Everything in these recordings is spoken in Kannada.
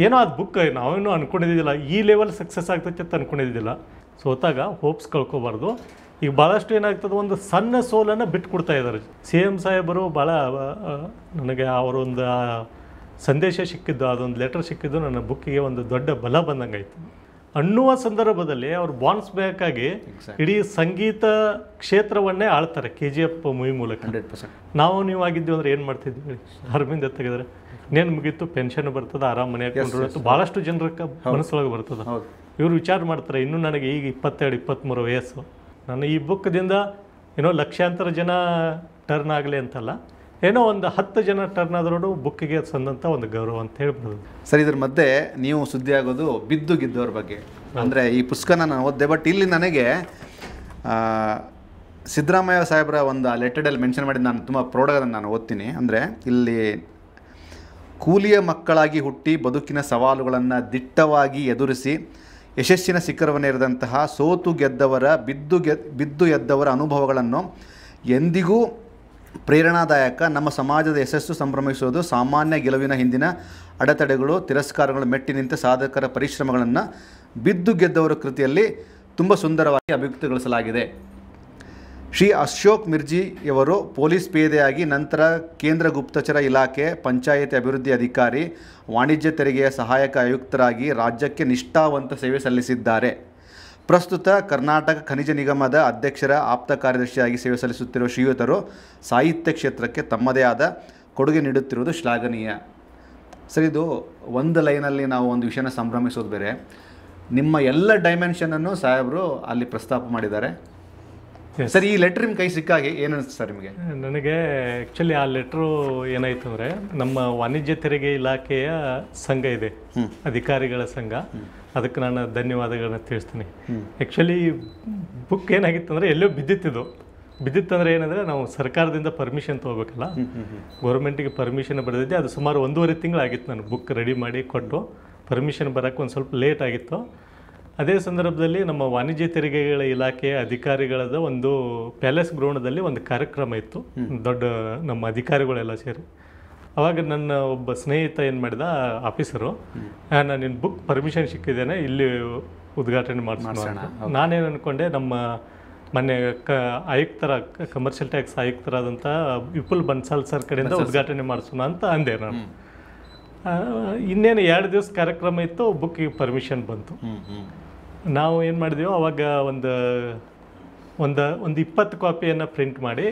ಏನೋ ಅದು ಬುಕ್ ನಾವೇನೂ ಅಂದ್ಕೊಂಡಿದ್ದಿಲ್ಲ, ಈ ಲೆವೆಲ್ ಸಕ್ಸಸ್ ಆಗ್ತೈತೆ ಅಂತ ಅಂದ್ಕೊಂಡಿದ್ದಿಲ್ಲ. ಸೋತಾಗ ಹೋಪ್ಸ್ ಕಳ್ಕೊಬಾರ್ದು. ಈಗ ಭಾಳಷ್ಟು ಏನಾಗ್ತದೆ, ಒಂದು ಸಣ್ಣ ಸೋಲನ್ನು ಬಿಟ್ಟು ಕೊಡ್ತಾ ಇದ್ದಾರೆ. ಸಿ ಎಮ್ ಸಾಹೇಬರು ಭಾಳ ನನಗೆ ಅವರೊಂದು ಸಂದೇಶ ಸಿಕ್ಕಿದ್ದು, ಅದೊಂದು ಲೆಟರ್ ಸಿಕ್ಕಿದ್ದು ನನ್ನ ಬುಕ್ಕಿಗೆ ಒಂದು ದೊಡ್ಡ ಬಲ ಬಂದಂಗಾಯ್ತು ಅನ್ನುವ ಸಂದರ್ಭದಲ್ಲಿ ಅವ್ರು ಬಾನ್ಸ್ ಬೇಕಾಗಿ ಇಡೀ ಸಂಗೀತ ಕ್ಷೇತ್ರವನ್ನೇ ಆಳ್ತಾರೆ KGF ಮೂವಿ ಮೂಲಕ. 100%. ನಾವು ನೀವು ಆಗಿದ್ದೀವಿ ಅಂದ್ರೆ ಏನು ಮಾಡ್ತಿದ್ವಿ? ಅರವಿಂದ ತೆಗೆದ್ರೆ ಇನ್ನೇನು ಮುಗೀತು, ಪೆನ್ಷನ್ ಬರ್ತದೆ, ಆರಾಮ್ ಮನೆ ಹಾಕೊಂಡ್ರು. ಭಾಳಷ್ಟು ಜನರ ಮನಸ್ಸೊಳಗೆ ಬರ್ತದೆ. ಇವರು ವಿಚಾರ ಮಾಡ್ತಾರೆ, ಇನ್ನೂ ನನಗೆ ಈಗ 22-23 ವಯಸ್ಸು, ನಾನು ಈ ಬುಕ್ದಿಂದ ಏನೋ ಲಕ್ಷಾಂತರ ಜನ ಟರ್ನ್ ಆಗಲಿ ಅಂತಲ್ಲ, ಏನೋ ಒಂದು 10 ಜನ ಟರ್ನ್ ಆದ್ರೂ ಬುಕ್ಕಿಗೆ ಸಂದಂಥ ಒಂದು ಗೌರವ ಅಂತ ಹೇಳ್ಬೋದು. ಸರ್, ಇದ್ರ ಮಧ್ಯೆ ನೀವು ಸುದ್ದಿ ಆಗೋದು ಬಿದ್ದು ಗಿದ್ದವ್ರ ಬಗ್ಗೆ. ಅಂದರೆ ಈ ಪುಸ್ತಕನ ನಾನು ಓದಿದೆ, ಬಟ್ ಇಲ್ಲಿ ನನಗೆ ಸಿದ್ದರಾಮಯ್ಯ ಸಾಹೇಬ್ರ ಒಂದು ಲೆಟರ್ಡಲ್ಲಿ ಮೆನ್ಷನ್ ಮಾಡಿ ನಾನು ತುಂಬ ಪ್ರೌಡಾಗಿ ನಾನು ಓದ್ತೀನಿ. ಅಂದರೆ ಇಲ್ಲಿ ಕೂಲಿಯ ಮಕ್ಕಳಾಗಿ ಹುಟ್ಟಿ ಬದುಕಿನ ಸವಾಲುಗಳನ್ನು ದಿಟ್ಟವಾಗಿ ಎದುರಿಸಿ ಯಶಸ್ಸಿನ ಶಿಖರವನ್ನೇರಿದಂತಹ ಸೋತು ಗೆದ್ದವರ ಬಿದ್ದು ಎದ್ದವರ ಅನುಭವಗಳನ್ನು ಎಂದಿಗೂ ಪ್ರೇರಣಾದಾಯಕ. ನಮ್ಮ ಸಮಾಜದ ಯಶಸ್ಸು ಸಂಭ್ರಮಿಸುವುದು ಸಾಮಾನ್ಯ ಗೆಲುವಿನ ಹಿಂದಿನ ಅಡೆತಡೆಗಳು, ತಿರಸ್ಕಾರಗಳು, ಮೆಟ್ಟಿ ನಿಂತ ಸಾಧಕರ ಪರಿಶ್ರಮಗಳನ್ನು ಬಿದ್ದು ಗೆದ್ದವರ ಕೃತಿಯಲ್ಲಿ ತುಂಬ ಸುಂದರವಾಗಿ ಅಭಿವ್ಯಕ್ತಿಗೊಳಿಸಲಾಗಿದೆ. ಶ್ರೀ ಅಶೋಕ್ ಮಿರ್ಜಿಯವರು ಪೊಲೀಸ್ ಪೇದೆಯಾಗಿ ನಂತರ ಕೇಂದ್ರ ಗುಪ್ತಚರ ಇಲಾಖೆ, ಪಂಚಾಯತಿ ಅಭಿವೃದ್ಧಿ ಅಧಿಕಾರಿ, ವಾಣಿಜ್ಯ ತೆರಿಗೆಯ ಸಹಾಯಕ ಆಯುಕ್ತರಾಗಿ ರಾಜ್ಯಕ್ಕೆ ನಿಷ್ಠಾವಂತ ಸೇವೆ ಸಲ್ಲಿಸಿದ್ದಾರೆ. ಪ್ರಸ್ತುತ ಕರ್ನಾಟಕ ಖನಿಜ ನಿಗಮದ ಅಧ್ಯಕ್ಷರ ಆಪ್ತ ಕಾರ್ಯದರ್ಶಿಯಾಗಿ ಸೇವೆ ಸಲ್ಲಿಸುತ್ತಿರುವ ಶ್ರೀಯುತರು ಸಾಹಿತ್ಯ ಕ್ಷೇತ್ರಕ್ಕೆ ತಮ್ಮದೇ ಆದ ಕೊಡುಗೆ ನೀಡುತ್ತಿರುವುದು ಶ್ಲಾಘನೀಯ. ಸರ್, ಇದು ಒಂದು ಲೈನಲ್ಲಿ ನಾವು ಒಂದು ವಿಷಯನ ಸಂಭ್ರಮಿಸೋದು ಬೇರೆ, ನಿಮ್ಮ ಎಲ್ಲ ಡೈಮೆನ್ಷನನ್ನು ಸಾಹೇಬರು ಅಲ್ಲಿ ಪ್ರಸ್ತಾಪ ಮಾಡಿದ್ದಾರೆ. ಸರ್, ಈ ಲೆಟ್ರ್ ನಿಮ್ಮ ಕೈ ಸಿಕ್ಕಾಗೆ ಏನು ಅನಿಸ್ತು ಸರ್ ನಿಮಗೆ? ನನಗೆ ಆ್ಯಕ್ಚುಲಿ ಆ ಲೆಟ್ರು ಏನಾಯಿತು ಅಂದರೆ, ನಮ್ಮ ವಾಣಿಜ್ಯ ತೆರಿಗೆ ಇಲಾಖೆಯ ಸಂಘ ಇದೆ, ಅಧಿಕಾರಿಗಳ ಸಂಘ, ಅದಕ್ಕೆ ನಾನು ಧನ್ಯವಾದಗಳನ್ನ ತಿಳಿಸ್ತೀನಿ. ಆ್ಯಕ್ಚುಲಿ ಬುಕ್ ಏನಾಗಿತ್ತು ಅಂದರೆ, ಎಲ್ಲೋ ಬಿದ್ದಿತ್ತಂದರೆ ಏನಂದರೆ, ನಾವು ಸರ್ಕಾರದಿಂದ ಪರ್ಮಿಷನ್ ತೊಗೋಬೇಕಲ್ಲ, ಗೌರ್ಮೆಂಟಿಗೆ ಪರ್ಮಿಷನ್ ಬರೆದಿದ್ದೆ. ಅದು ಸುಮಾರು 1.5 ತಿಂಗಳಾಗಿತ್ತು ನಾನು ಬುಕ್ ರೆಡಿ ಮಾಡಿ ಕೊಟ್ಟು. ಪರ್ಮಿಷನ್ ಬರೋಕ್ಕೆ ಒಂದು ಸ್ವಲ್ಪ ಲೇಟ್ ಆಗಿತ್ತು. ಅದೇ ಸಂದರ್ಭದಲ್ಲಿ ನಮ್ಮ ವಾಣಿಜ್ಯ ತೆರಿಗೆಗಳ ಇಲಾಖೆಯ ಅಧಿಕಾರಿಗಳದ ಒಂದು ಪ್ಯಾಲೇಸ್ ಗ್ರೌಂಡಲ್ಲಿ ಒಂದು ಕಾರ್ಯಕ್ರಮ ಇತ್ತು, ದೊಡ್ಡ ನಮ್ಮ ಅಧಿಕಾರಿಗಳೆಲ್ಲ ಸೇರಿ. ಅವಾಗ ನನ್ನ ಒಬ್ಬ ಸ್ನೇಹಿತ ಏನು ಮಾಡಿದ, ಆಫೀಸರು, ನಾನು ನಿನ್ನ ಬುಕ್ ಪರ್ಮಿಷನ್ ಸಿಕ್ಕಿದ್ದೇನೆ, ಇಲ್ಲಿ ಉದ್ಘಾಟನೆ ಮಾಡಿಸೋಣ. ನಾನೇನು ಅಂದ್ಕೊಂಡೆ, ನಮ್ಮ ಮೊನ್ನೆ ಆಯುಕ್ತರ, ಕಮರ್ಷಿಯಲ್ ಟ್ಯಾಕ್ಸ್ ಆಯುಕ್ತರಾದಂಥ ವಿಪುಲ್ ಬನ್ಸಾಲ್ ಸರ್ ಕಡೆಯಿಂದ ಉದ್ಘಾಟನೆ ಮಾಡಿಸೋಣ ಅಂತ ಅಂದೆ ನಾನು. ಇನ್ನೇನು 2 ದಿವಸ ಕಾರ್ಯಕ್ರಮ ಇತ್ತು, ಬುಕ್ಕಿಗೆ ಪರ್ಮಿಷನ್ ಬಂತು. ನಾವು ಏನು ಮಾಡಿದೆವು, ಅವಾಗ ಒಂದು 20 ಕಾಪಿಯನ್ನು ಪ್ರಿಂಟ್ ಮಾಡಿ,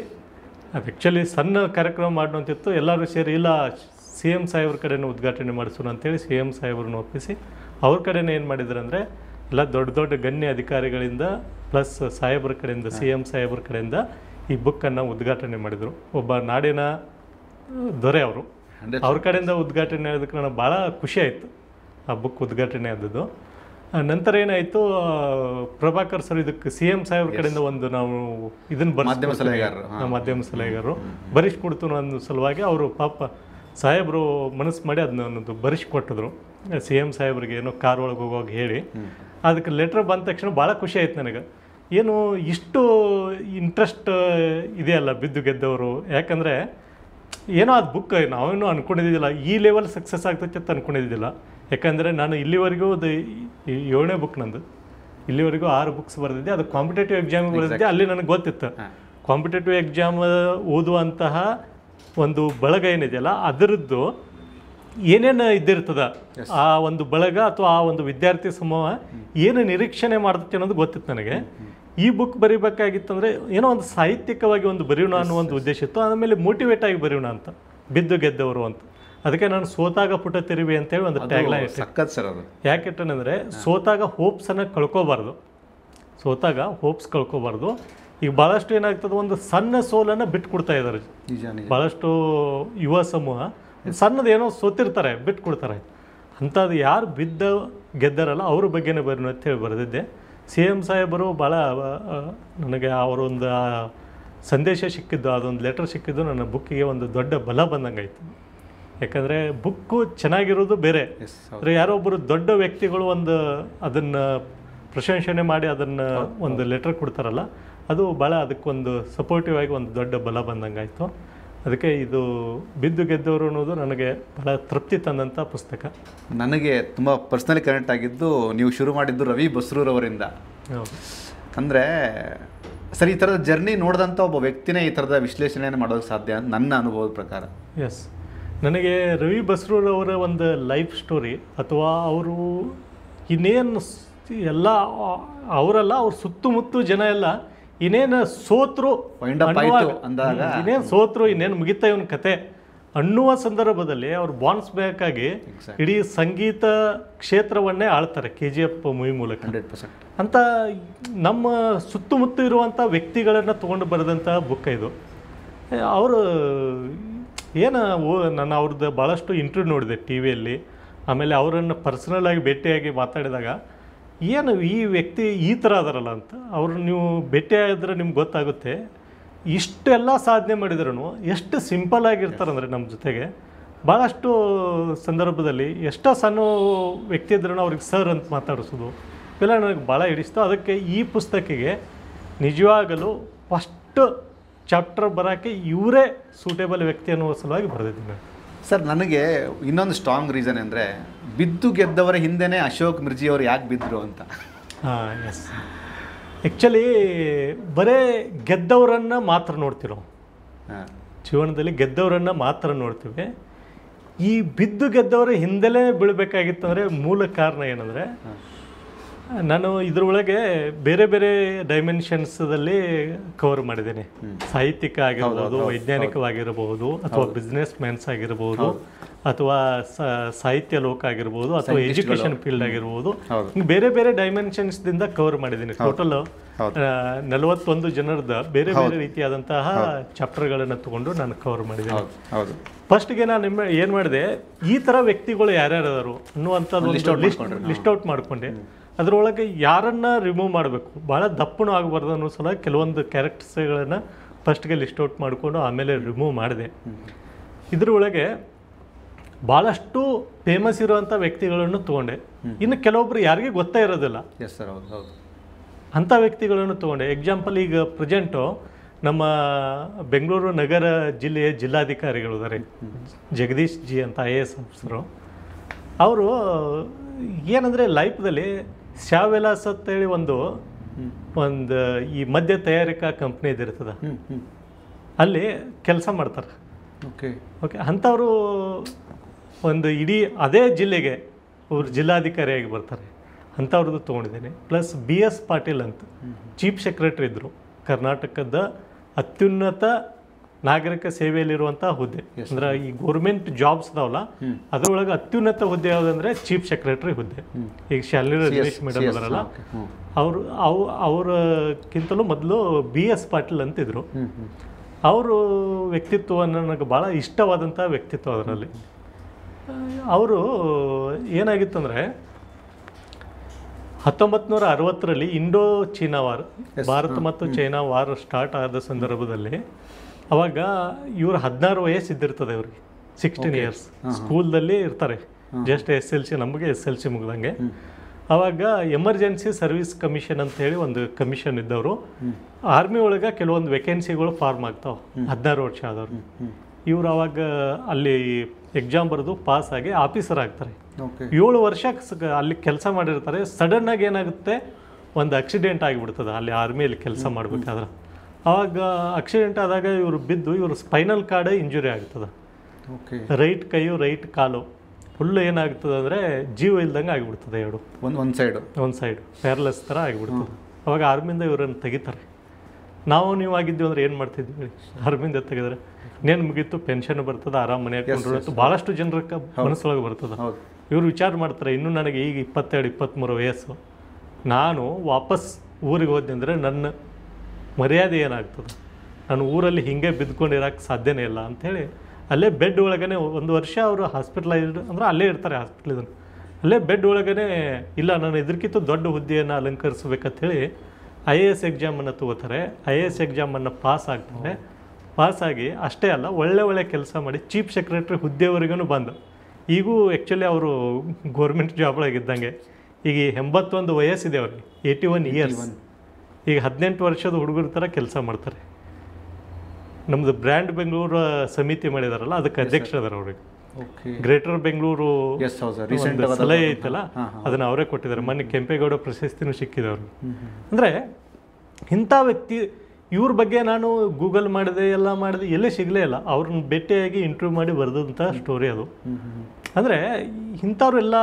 ಅದು ಆ್ಯಕ್ಚುಲಿ ಸಣ್ಣ ಕಾರ್ಯಕ್ರಮ ಮಾಡೋಂತಿತ್ತು. ಎಲ್ಲರೂ ಸೇರಿ, ಇಲ್ಲ CM ಸಾಹೇಬ್ರ ಕಡೆನೂ ಉದ್ಘಾಟನೆ ಮಾಡಿಸೋಣ ಅಂತೇಳಿ CM ಸಾಹೇಬ್ರನ್ನ ಒಪ್ಪಿಸಿ ಅವ್ರ ಕಡೆನೇ ಏನು ಮಾಡಿದ್ರು ಅಂದರೆ, ಎಲ್ಲ ದೊಡ್ಡ ದೊಡ್ಡ ಗಣ್ಯ ಅಧಿಕಾರಿಗಳಿಂದ ಪ್ಲಸ್ ಸಾಹೇಬ್ರ ಕಡೆಯಿಂದ, CM ಸಾಹೇಬ್ರ ಕಡೆಯಿಂದ ಈ ಬುಕ್ಕನ್ನು ಉದ್ಘಾಟನೆ ಮಾಡಿದರು. ಒಬ್ಬ ನಾಡಿನ ದೊರೆ ಅವರು, ಅವ್ರ ಕಡೆಯಿಂದ ಉದ್ಘಾಟನೆ ಆಗೋದಕ್ಕೆ ನನಗೆ ಭಾಳ ಖುಷಿ ಆಯಿತು, ಆ ಬುಕ್ ಉದ್ಘಾಟನೆ ಆದದ್ದು. ನಂತರ ಏನಾಯಿತು, ಪ್ರಭಾಕರ್ ಸರ್ ಇದಕ್ಕೆ CM ಸಾಹೇಬ್ರ ಕಡೆಯಿಂದ ಒಂದು ನಾವು ಇದನ್ನು ಮಾಧ್ಯಮ ಸಲಹೆಗಾರರು ಬರೆಸ್ಕೊಡ್ತು ಅನ್ನೋ ಸಲುವಾಗಿ ಅವರು ಪಾಪ ಸಾಹೇಬರು ಮನಸ್ಸು ಮಾಡಿ ಅದನ್ನೊಂದು ಬರೆಸ್ಕೊಟ್ಟಿದ್ರು. CM ಸಾಹೇಬ್ರಿಗೆ ಏನೋ ಕಾರ್ ಒಳಗೆ ಹೋಗೋಗಿ ಹೇಳಿ, ಅದಕ್ಕೆ ಲೆಟ್ರ್ ಬಂದ ತಕ್ಷಣ ಭಾಳ ಖುಷಿ ಆಯ್ತು ನನಗೆ. ಏನು ಇಷ್ಟು ಇಂಟ್ರೆಸ್ಟ್ ಇದೆಯಲ್ಲ ಬಿದ್ದು ಗೆದ್ದವರು, ಯಾಕಂದರೆ ಏನೋ ಅದು ಬುಕ್ ನಾವೇನೂ ಅಂದ್ಕೊಂಡಿದ್ದಿಲ್ಲ, ಈ ಲೆವೆಲ್ ಸಕ್ಸಸ್ ಆಗ್ತೈತೆ ಅಂತ ಅಂದ್ಕೊಂಡಿದ್ದಿಲ್ಲ. ಯಾಕಂದರೆ ನಾನು ಇಲ್ಲಿವರೆಗೂ 7ನೇ ಬುಕ್ ನಂದು, ಇಲ್ಲಿವರೆಗೂ 6 ಬುಕ್ಸ್ ಬರೆದಿದ್ದೆ. ಅದು ಕಾಂಪಿಟೇಟಿವ್ ಎಕ್ಸಾಮ್ ಬರೆದಿದ್ದೆ. ಅಲ್ಲಿ ನನಗೆ ಗೊತ್ತಿತ್ತು ಕಾಂಪಿಟೇಟಿವ್ ಎಕ್ಸಾಮ್ ಓದುವಂತಹ ಒಂದು ಬಳಗ ಏನಿದೆಯಲ್ಲ, ಅದರದ್ದು ಏನೇನು ಇದ್ದಿರ್ತದ, ಆ ಒಂದು ಬಳಗ ಅಥವಾ ಆ ಒಂದು ವಿದ್ಯಾರ್ಥಿ ಸಮೂಹ ಏನು ನಿರೀಕ್ಷಣೆ ಮಾಡ್ತೈತೆ ಅನ್ನೋದು ಗೊತ್ತಿತ್ತು ನನಗೆ. ಈ ಬುಕ್ ಬರೀಬೇಕಾಗಿತ್ತಂದರೆ ಏನೋ ಒಂದು ಸಾಹಿತ್ಯಿಕವಾಗಿ ಒಂದು ಬರೆಯೋಣ ಅನ್ನೋ ಒಂದು ಉದ್ದೇಶ ಇತ್ತು. ಆಮೇಲೆ ಮೋಟಿವೇಟ್ ಆಗಿ ಬರೆಯೋಣ ಅಂತ, ಬಿದ್ದು ಗೆದ್ದವರು ಅಂತ. ಅದಕ್ಕೆ ನಾನು ಸೋತಾಗ ಪುಟ ತಿರುವಿ ಅಂತೇಳಿ ಒಂದು ಟ್ಯಾಗ್ಲೈನ್ ಸಕ್ಕತ್ ಸರ್. ಅದು ಯಾಕೆ ಇಟ್ಟನೆಂದರೆ, ಸೋತಾಗ ಹೋಪ್ಸನ್ನು ಕಳ್ಕೊಬಾರ್ದು, ಈಗ ಭಾಳಷ್ಟು ಏನಾಗ್ತದೆ, ಒಂದು ಸಣ್ಣ ಸೋಲನ್ನು ಬಿಟ್ಟು ಕೊಡ್ತಾ ಇದ್ದಾರೆ ಭಾಳಷ್ಟು ಯುವ ಸಮೂಹ. ಸಣ್ಣದೇನೋ ಸೋತಿರ್ತಾರೆ, ಬಿಟ್ಟು ಕೊಡ್ತಾರೆ. ಅಂಥದ್ದು ಯಾರು ಗೆದ್ದರಲ್ಲ ಅವ್ರ ಬಗ್ಗೆನೇ ಬರೋಣ ಅಂತೇಳಿ ಬರೆದಿದ್ದೆ. CM ಸಾಹೇಬರು ಭಾಳ ನನಗೆ ಅವರೊಂದು ಸಂದೇಶ ಸಿಕ್ಕಿದ್ದು, ಅದೊಂದು ಲೆಟರ್ ಸಿಕ್ಕಿದ್ದು ನನ್ನ ಬುಕ್ಕಿಗೆ ಒಂದು ದೊಡ್ಡ ಬಲ ಬಂದಂಗಾಯ್ತು. ಯಾಕಂದರೆ ಬುಕ್ಕು ಚೆನ್ನಾಗಿರೋದು ಬೇರೆ, ಅಂದರೆ ಯಾರೊಬ್ಬರು ದೊಡ್ಡ ವ್ಯಕ್ತಿಗಳು ಅದನ್ನು ಪ್ರಶಂಸನೆ ಮಾಡಿ ಅದನ್ನು ಒಂದು ಲೆಟರ್ ಕೊಡ್ತಾರಲ್ಲ, ಅದು ಭಾಳ ಅದಕ್ಕೊಂದು ಸಪೋರ್ಟಿವ್ ಆಗಿ ಒಂದು ದೊಡ್ಡ ಬಲ ಬಂದಂಗಾಯಿತು. ಅದಕ್ಕೆ ಇದು ಬಿದ್ದು ಗೆದ್ದವರು ಅನ್ನೋದು ನನಗೆ ಬಹಳ ತೃಪ್ತಿ ತಂದಂಥ ಪುಸ್ತಕ. ನನಗೆ ತುಂಬ ಪರ್ಸ್ನಲಿ ಕನೆಕ್ಟ್ ಆಗಿದ್ದು ನೀವು ಶುರು ಮಾಡಿದ್ದು ರವಿ ಬಸ್ರೂರವರಿಂದ. ಅಂದರೆ ಸರ್, ಈ ಥರದ ಜರ್ನಿ ನೋಡಿದಂಥ ಒಬ್ಬ ವ್ಯಕ್ತಿನೇ ಈ ಥರದ ವಿಶ್ಲೇಷಣೆಯನ್ನು ಮಾಡೋದಕ್ಕೆ ಸಾಧ್ಯ ನನ್ನ ಅನುಭವದ ಪ್ರಕಾರ. ಎಸ್, ನನಗೆ ರವಿ ಬಸ್ರೂರವರ ಒಂದು ಲೈಫ್ ಸ್ಟೋರಿ ಅಥವಾ ಅವರು ಇನ್ನೇನು ಎಲ್ಲ ಅವರೆಲ್ಲ ಅವ್ರ ಸುತ್ತಮುತ್ತ ಜನ ಎಲ್ಲ ಇನ್ನೇನು ಸೋತ್ರು ಅಂದಾಗ ಇನ್ನೇನು ಸೋತ್ರು ಇನ್ನೇನು ಮುಗಿತಾ ಇವನ ಕತೆ ಅನ್ನುವ ಸಂದರ್ಭದಲ್ಲಿ ಅವ್ರು ಬಾನ್ಸ್ ಬೇಕಾಗಿ ಇಡೀ ಸಂಗೀತ ಕ್ಷೇತ್ರವನ್ನೇ ಆಳ್ತಾರೆ KGF ಮೂವಿ ಮೂಲಕ. 100% ಅಂತ ನಮ್ಮ ಸುತ್ತಮುತ್ತ ಇರುವಂಥ ವ್ಯಕ್ತಿಗಳನ್ನು ತೊಗೊಂಡು ಬರೆದಂಥ ಬುಕ್ ಇದು. ಅವರು ಏನು ನಾನು ಅವ್ರದ್ದು ಭಾಳಷ್ಟು ಇಂಟರ್ವ್ಯೂ ನೋಡಿದೆ ಟಿ ವಿಯಲ್ಲಿ. ಆಮೇಲೆ ಅವರನ್ನು ಪರ್ಸನಲ್ ಆಗಿ ಭೇಟಿಯಾಗಿ ಮಾತಾಡಿದಾಗ ಏನು ಈ ವ್ಯಕ್ತಿ ಈ ಥರ ಅದಾರಲ್ಲ ಅಂತ ಅವರು ನೀವು ಭೇಟಿಯಾದ್ರೆ ನಿಮ್ಗೆ ಗೊತ್ತಾಗುತ್ತೆ. ಇಷ್ಟೆಲ್ಲ ಸಾಧನೆ ಮಾಡಿದ್ರು ಎಷ್ಟು ಸಿಂಪಲ್ ಆಗಿರ್ತಾರಂದರೆ ನಮ್ಮ ಜೊತೆಗೆ. ಭಾಳಷ್ಟು ಸಂದರ್ಭದಲ್ಲಿ ಎಷ್ಟೋ ಸಣ್ಣ ವ್ಯಕ್ತಿ ಇದ್ರೂ ಅವ್ರಿಗೆ ಸರ್ ಅಂತ ಮಾತಾಡಿಸೋದು ಇವೆಲ್ಲ ನನಗೆ ಭಾಳ ಹಿಡಿಸ್ತು. ಅದಕ್ಕೆ ಈ ಪುಸ್ತಕಿಗೆ ನಿಜವಾಗಲೂ ಫಸ್ಟ್ ಚಾಪ್ಟರ್ ಬರೋಕ್ಕೆ ಇವರೇ ಸೂಟೇಬಲ್ ವ್ಯಕ್ತಿ ಅನ್ನುವ ಸಲುವಾಗಿ ಬರೆದಿದ್ದೀನಿ. ಸರ್, ನನಗೆ ಇನ್ನೊಂದು ಸ್ಟ್ರಾಂಗ್ ರೀಸನ್ ಅಂದರೆ ಬಿದ್ದು ಗೆದ್ದವರ ಹಿಂದೆನೇ ಅಶೋಕ್ ಮಿರ್ಜಿಯವರು ಯಾಕೆ ಬಿದ್ದರು ಅಂತ. ಹಾಂ, ಎಸ್. ಆ್ಯಕ್ಚುಲಿ ಬರೇ ಗೆದ್ದವರನ್ನು ಮಾತ್ರ ನೋಡ್ತಿರೋ ಜೀವನದಲ್ಲಿ ಗೆದ್ದವರನ್ನು ಮಾತ್ರ ನೋಡ್ತೀವಿ. ಈ ಬಿದ್ದು ಗೆದ್ದವರ ಹಿಂದೆಲೇ ಬೀಳಬೇಕಾಗಿತ್ತಂದರೆ ಮೂಲ ಕಾರಣ ಏನಂದರೆ, ನಾನು ಇದರೊಳಗೆ ಬೇರೆ ಬೇರೆ ಡೈಮೆನ್ಷನ್ಸ್ದಲ್ಲಿ ಕವರ್ ಮಾಡಿದ್ದೇನೆ. ಸಾಹಿತ್ಯಿಕ ಆಗಿರ್ಬೋದು, ವೈಜ್ಞಾನಿಕವಾಗಿರಬಹುದು, ಅಥವಾ ಬಿಸ್ನೆಸ್ ಮ್ಯಾನ್ಸ್ ಆಗಿರ್ಬೋದು, ಅಥವಾ ಸಾಹಿತ್ಯ ಲೋಕ ಆಗಿರ್ಬೋದು, ಅಥವಾ ಎಜುಕೇಷನ್ ಫೀಲ್ಡ್ ಆಗಿರ್ಬೋದು. ಬೇರೆ ಬೇರೆ ಡೈಮೆನ್ಷನ್ಸ್ದಿಂದ ಕವರ್ ಮಾಡಿದ್ದೀನಿ. ಟೋಟಲ್ 41 ಜನರದ ಬೇರೆ ಬೇರೆ ರೀತಿಯಾದಂತಹ ಚಾಪ್ಟರ್ಗಳನ್ನು ತಗೊಂಡು ನಾನು ಕವರ್ ಮಾಡಿದ್ದೀನಿ. ಫಸ್ಟ್ಗೆ ನಾನು ಏನು ಮಾಡಿದೆ, ಈ ಥರ ವ್ಯಕ್ತಿಗಳು ಯಾರ್ಯಾರು ಅದಾರು ಅನ್ನುವಂಥದ್ದು ಲಿಸ್ಟ್ ಔಟ್ ಮಾಡ್ಕೊಂಡೆ. ಅದರೊಳಗೆ ಯಾರನ್ನು ರಿಮೂವ್ ಮಾಡಬೇಕು, ಭಾಳ ದಪ್ಪನೂ ಆಗಬಾರ್ದು ಅನ್ನೋ ಸಲ ಕೆಲವೊಂದು ಕ್ಯಾರೆಕ್ಟರ್ಸ್ಗಳನ್ನು ಫಸ್ಟ್ಗೆ ಲಿಸ್ಟ್ ಔಟ್ ಮಾಡಿಕೊಂಡು ಆಮೇಲೆ ರಿಮೂವ್ ಮಾಡಿದೆ. ಇದರೊಳಗೆ ಭಾಳಷ್ಟು ಫೇಮಸ್ ಇರುವಂಥ ವ್ಯಕ್ತಿಗಳನ್ನು ತೊಗೊಂಡೆ. ಇನ್ನು ಕೆಲವೊಬ್ರು ಯಾರಿಗೆ ಗೊತ್ತೇ ಇರೋದಿಲ್ಲ, ಎಸ್ ಸರ್, ಹೌದು ಹೌದು, ಅಂಥ ವ್ಯಕ್ತಿಗಳನ್ನು ತೊಗೊಂಡೆ. ಎಕ್ಸಾಂಪಲ್, ಈಗ ಪ್ರೆಸೆಂಟು ನಮ್ಮ ಬೆಂಗಳೂರು ನಗರ ಜಿಲ್ಲೆಯ ಜಿಲ್ಲಾಧಿಕಾರಿಗಳು ಇದ್ದಾರೆ, ಜಗದೀಶ್ ಜಿ ಅಂತ IAS ಆಫೀಸರು. ಅವರು ಏನಂದರೆ ಲೈಫ್ದಲ್ಲಿ ಶಾವಿಲಾಸ್ ಅಂತೇಳಿ ಒಂದು ಈ ಮದ್ಯ ತಯಾರಿಕಾ ಕಂಪ್ನಿ ಇದಿರ್ತದೆ, ಅಲ್ಲಿ ಕೆಲಸ ಮಾಡ್ತಾರೆ. ಓಕೆ, ಅಂಥವರು ಒಂದು ಇಡೀ ಅದೇ ಜಿಲ್ಲೆಗೆ ಅವರು ಜಿಲ್ಲಾಧಿಕಾರಿಯಾಗಿ ಬರ್ತಾರೆ. ಅಂಥವ್ರದ್ದು ತೊಗೊಂಡಿದ್ದೇನೆ. ಪ್ಲಸ್ BS ಪಾಟೀಲ್ ಅಂತ ಚೀಫ್ ಸೆಕ್ರೆಟರಿ ಇದ್ದರು. ಕರ್ನಾಟಕದ ಅತ್ಯುನ್ನತ ನಾಗರಿಕ ಸೇವೆಯಲ್ಲಿರುವಂಥ ಹುದ್ದೆ. ಅಂದ್ರೆ ಈ ಗೌರ್ಮೆಂಟ್ ಜಾಬ್ಸ್ ಅದಾವಲ್ಲ, ಅದರೊಳಗೆ ಅತ್ಯುನ್ನತ ಹುದ್ದೆ ಯಾವುದಂದ್ರೆ ಚೀಫ್ ಸೆಕ್ರೆಟರಿ ಹುದ್ದೆ. ಈಗ ಶಾಲಿನಿ ರಜನೀಶ್ ಮೇಡಮ್ ಅದರಲ್ಲ, ಅವರಕ್ಕಿಂತಲೂ ಮೊದಲು BS ಪಾಟೀಲ್ ಅಂತಿದ್ರು. ಅವರು ವ್ಯಕ್ತಿತ್ವ ನನಗೆ ಭಾಳ ಇಷ್ಟವಾದಂಥ ವ್ಯಕ್ತಿತ್ವ. ಅದರಲ್ಲಿ ಅವರು ಏನಾಗಿತ್ತಂದರೆ 1960ರಲ್ಲಿ ಇಂಡೋ ಚೀನಾ ವಾರ್, ಭಾರತ ಮತ್ತು ಚೈನಾ ವಾರ್ ಸ್ಟಾರ್ಟ್ ಆದ ಸಂದರ್ಭದಲ್ಲಿ ಅವಾಗ ಇವರು 16 ವಯಸ್ಸು ಇದ್ದಿರ್ತದೆ, ಅವ್ರಿಗೆ 16 ಇಯರ್ಸ್. ಸ್ಕೂಲ್ದಲ್ಲಿ ಇರ್ತಾರೆ, ಜಸ್ಟ್ SLC, ನಮಗೆ SLC ಮುಗ್ದಂಗೆ. ಅವಾಗ ಎಮರ್ಜೆನ್ಸಿ ಸರ್ವಿಸ್ ಕಮಿಷನ್ ಅಂತ ಹೇಳಿ ಒಂದು ಕಮಿಷನ್ ಇದ್ದವರು. ಆರ್ಮಿ ಒಳಗೆ ಕೆಲವೊಂದು ವೇಕೆನ್ಸಿಗಳು ಫಾರ್ಮ್ ಆಗ್ತಾವೆ 16 ವರ್ಷ ಆದವರು. ಇವರು ಅವಾಗ ಅಲ್ಲಿ ಎಕ್ಸಾಮ್ ಬರೆದು ಪಾಸ್ ಆಗಿ ಆಫೀಸರ್ ಆಗ್ತಾರೆ. 7 ವರ್ಷ ಅಲ್ಲಿ ಕೆಲಸ ಮಾಡಿರ್ತಾರೆ. ಸಡನ್ನಾಗಿ ಏನಾಗುತ್ತೆ, ಒಂದು ಆಕ್ಸಿಡೆಂಟ್ ಆಗಿಬಿಡ್ತದೆ ಅಲ್ಲಿ ಆರ್ಮಿಯಲ್ಲಿ ಕೆಲಸ ಮಾಡಬೇಕಾದ್ರೆ. ಆವಾಗ ಆಕ್ಸಿಡೆಂಟ್ ಆದಾಗ ಇವರು ಬಿದ್ದು ಇವರು ಸ್ಪೈನಲ್ ಕಾರ್ಡ್ ಇಂಜುರಿ ಆಗ್ತದೆ. ರೈಟ್ ಕೈಯು ರೈಟ್ ಕಾಲು ಫುಲ್ ಏನಾಗ್ತದೆ ಅಂದರೆ ಜೀವ ಇಲ್ದಂಗೆ ಆಗಿಬಿಡ್ತದೆ. ಒಂದು ಸೈಡ್ ಪ್ಯಾರಲಸ್ ಥರ ಆಗಿಬಿಡ್ತದೆ. ಅವಾಗ ಆರ್ಮಿಯಿಂದ ಇವರನ್ನು ತೆಗಿತಾರೆ. ನೀವು ಆಗಿದ್ದೀವಿ ಅಂದರೆ ಏನು ಮಾಡ್ತಿದ್ವಿ, ಆರ್ಮಿಯಿಂದ ತೆಗೆದ್ರೆ ನೇನು ಮುಗೀತು, ಪೆನ್ಷನ್ ಬರ್ತದೆ, ಆರಾಮ್ ಮನೆ ಹಾಕೊಂಡು ಭಾಳಷ್ಟು ಜನರ ಮನಸ್ಸೊಳಗೆ ಬರ್ತದೆ. ಇವರು ವಿಚಾರ ಮಾಡ್ತಾರೆ, ಇನ್ನೂ ನನಗೆ ಈಗ 22-23 ವಯಸ್ಸು, ನಾನು ವಾಪಸ್ ಊರಿಗೆ ಹೋದೆ ಅಂದರೆ ನನ್ನ ಮರ್ಯಾದೆ ಏನಾಗ್ತದೆ, ನಾನು ಊರಲ್ಲಿ ಹಿಂಗೆ ಬಿದ್ದುಕೊಂಡಿರೋಕ್ಕೆ ಸಾಧ್ಯನೇ ಇಲ್ಲ ಅಂಥೇಳಿ ಅಲ್ಲೇ ಬೆಡ್ ಒಳಗೇ 1 ವರ್ಷ ಅವರು ಹಾಸ್ಪಿಟ್ಲೈಸ್ಡ್ ಅಂದರೆ ಅಲ್ಲೇ ಇರ್ತಾರೆ. ಹಾಸ್ಪಿಟ್ಲಿಂದ ಅಲ್ಲೇ ಬೆಡ್ ಒಳಗೇ ಇಲ್ಲ, ನಾನು ಇದಕ್ಕಿಂತ ದೊಡ್ಡ ಹುದ್ದೆಯನ್ನು ಅಲಂಕರಿಸ್ಬೇಕಂತೇಳಿ IAS ಎಕ್ಸಾಮನ್ನು ತಗೋತಾರೆ. IAS ಎಕ್ಸಾಮನ್ನು ಪಾಸ್ ಆಗ್ತಾರೆ. ಪಾಸಾಗಿ ಅಷ್ಟೇ ಅಲ್ಲ, ಒಳ್ಳೆ ಕೆಲಸ ಮಾಡಿ ಚೀಫ್ ಸೆಕ್ರೆಟರಿ ಹುದ್ದೆವರೆಗೂ ಬಂದು ಈಗೂ ಆ್ಯಕ್ಚುಲಿ ಅವರು ಗೌರ್ಮೆಂಟ್ ಜಾಬ್ ಒಳಗಿದ್ದಂಗೆ. ಈಗ 81 ವಯಸ್ಸಿದೆ ಅವ್ರಿಗೆ, 81 ಇಯರ್ಸ್. ಈಗ 18 ವರ್ಷದ ಹುಡುಗರ ಥರ ಕೆಲಸ ಮಾಡ್ತಾರೆ. ನಮ್ಮದು ಬ್ರ್ಯಾಂಡ್ ಬೆಂಗಳೂರು ಸಮಿತಿ ಮಾಡಿದಾರಲ್ಲ ಅದಕ್ಕೆ ಅಧ್ಯಕ್ಷರದಾರ ಅವ್ರಿಗೆ. ಓಕೆ. ಗ್ರೇಟರ್ ಬೆಂಗಳೂರು ಎಸ್ ಹೌದು ರೀಸೆಂಟ್ ಒಂದು ಸಲಹೆ ಐತಲ್ಲ ಅದನ್ನು ಅವರೇ ಕೊಟ್ಟಿದ್ದಾರೆ. ಮೊನ್ನೆ ಕೆಂಪೇಗೌಡ ಪ್ರಶಸ್ತಿನೂ ಸಿಕ್ಕಿದವರು. ಅಂದರೆ ಇಂಥ ವ್ಯಕ್ತಿ ಇವ್ರ ಬಗ್ಗೆ ನಾನು ಗೂಗಲ್ ಮಾಡಿದೆ, ಎಲ್ಲ ಮಾಡಿದೆ, ಎಲ್ಲೇ ಸಿಗಲೇ ಇಲ್ಲ. ಅವ್ರನ್ನ ಭೇಟಿಯಾಗಿ ಇಂಟರ್ವ್ಯೂ ಮಾಡಿ ಬರೆದಂಥ ಸ್ಟೋರಿ ಅದು. ಅಂದರೆ ಇಂಥವ್ರೆಲ್ಲ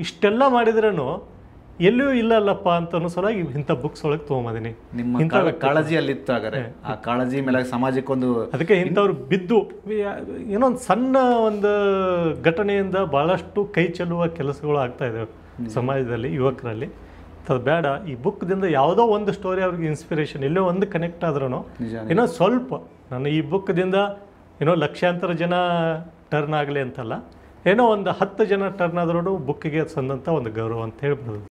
ಇಷ್ಟೆಲ್ಲ ಮಾಡಿದ್ರೂ ಎಲ್ಲಿಯೂ ಇಲ್ಲಲ್ಲಪ್ಪ ಅಂತ ಅನ್ನೋ ಸಲುವಾಗಿ ಇಂಥ ಬುಕ್ಸ್ ಒಳಗೆ ತೊಗೊಂಬಂದಿನಿ. ನಿಮ್ಮ ಕಾಳಜಿ ಅಲ್ಲಿತ್ತು ಹಾಗಾದ್ರೆ, ಆ ಕಾಳಜಿ ಮೇಲೆ ಸಮಾಜಕ್ಕೊಂದು ಅದಕ್ಕೆ ಇಂಥವ್ರು ಬಿದ್ದು ಏನೋ ಒಂದು ಸಣ್ಣ ಒಂದು ಘಟನೆಯಿಂದ ಭಾಳಷ್ಟು ಕೈ ಚೆಲ್ಲುವ ಕೆಲಸಗಳು ಆಗ್ತಾ ಇದ್ದಾವೆ ಸಮಾಜದಲ್ಲಿ, ಯುವಕರಲ್ಲಿ. ಅದು ಬೇಡ. ಈ ಬುಕ್ದಿಂದ ಯಾವುದೋ ಒಂದು ಸ್ಟೋರಿ ಅವ್ರಿಗೆ ಇನ್ಸ್ಪಿರೇಷನ್ ಎಲ್ಲೋ ಒಂದು ಕನೆಕ್ಟ್ ಆದ್ರೂ ಏನೋ ಸ್ವಲ್ಪ ನಾನು ಈ ಬುಕ್ದಿಂದ ಏನೋ ಲಕ್ಷಾಂತರ ಜನ ಟರ್ನ್ ಆಗಲಿ ಅಂತಲ್ಲ, ಏನೋ ಒಂದು 10 ಜನ ಟರ್ನ್ ಆದ್ರೂ ಬುಕ್ಕಿಗೆ ಸಂದಂಥ ಒಂದು ಗೌರವ ಅಂತ ಹೇಳ್ಬೋದು.